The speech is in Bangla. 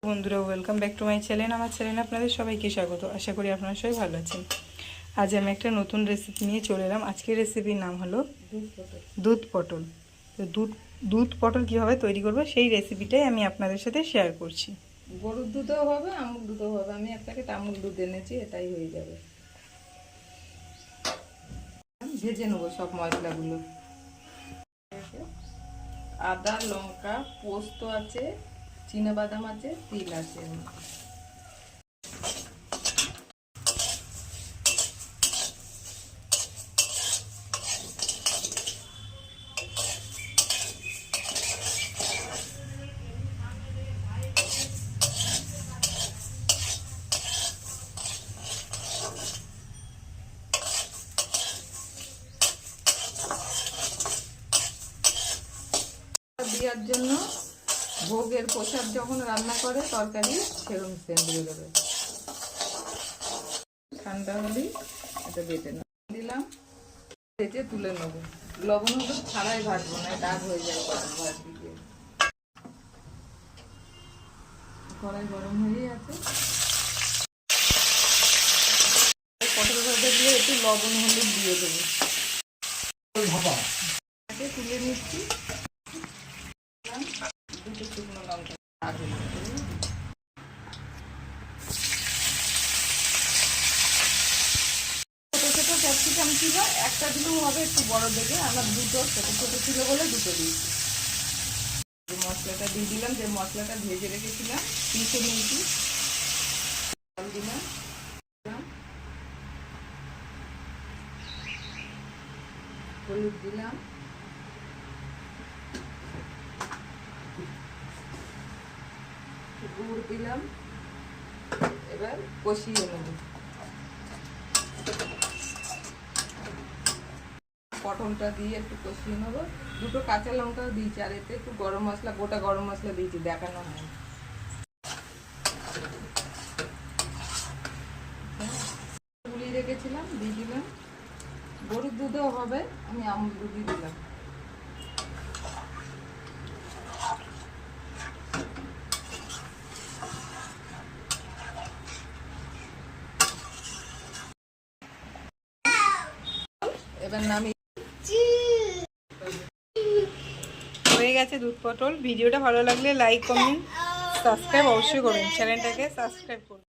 বন্ধুরা welcome back to my channel. আমার চ্যানেলে আপনাদের সবাইকে স্বাগত। আশা করি আপনারা সবাই ভালো আছেন। আজ আমি একটা নতুন রেসিপি নিয়ে চলে এলাম। আজকের রেসিপির নাম হলো দুধ পটল। তো দুধ পটল কীভাবে তৈরি করবো সেই রেসিপিটাই আমি আপনাদের সাথে শেয়ার করছি। গরুর দুধও হবে, আমুল দুধও হবে। আমি এক প্যাকেট আমুল দুধ এনেছি, এটাই হয়ে যাবে। ভেজে নেবো সব মশলাগুলো। আদা, লঙ্কা, পোস্ত আছে, চীনাবাদাম আছে, তিল আছে। দেওয়ার জন্য ভোগের প্রসাদ যখন রান্না করে তরকারি সেরকম সেন্ট দিয়ে দেবে। ঠান্ডা হলেই এটা বেটে দিলাম, ভেজে তুলে নেবো। লবণ হলুদ ছাড়াই ভাজবো, না দাগ হয়ে যায়। কড়াই গরম হয়ে আছে, পটল ভাজা দিয়ে একটু লবণ হলুদ দিয়ে দেবো। তুলে নিচ্ছি, দুটো শুকনো লঙ্কা। ছোট ছোট ক্যাপসিকাম ছিল, একটা দিলেও হবে, একটু বড় দেখে। আমার দুটো ছোট ছোট ছিল বলে দুটো দিয়েছি। মশলাটা দিয়ে দিলাম, যে মশলাটা ভেজে রেখেছিলাম, পিষে নিয়েছি। দিলাম, হলুদ দিলাম, গুড় দিলাম। এবার কষিয়ে নেব। পটলটা দিয়ে একটু কষিয়ে নেব। দুটো কাঁচা লঙ্কাও দিয়েছি, আর এতে একটু গরম মশলা, গোটা গরম মশলা দিয়েছি, দেখানো হয়। গুলিয়ে রেখেছিলাম, দিয়ে দিলাম। গরুর দুধও হবে, আমি আমুল দুধই দিলাম। এবার নামিয়ে হয়ে গেছে দুধ পটল। ভিডিওটা ভালো লাগলে লাইক, কমেন্ট, সাবস্ক্রাইব অবশ্যই করবেন। চ্যানেলটাকে সাবস্ক্রাইব করুন।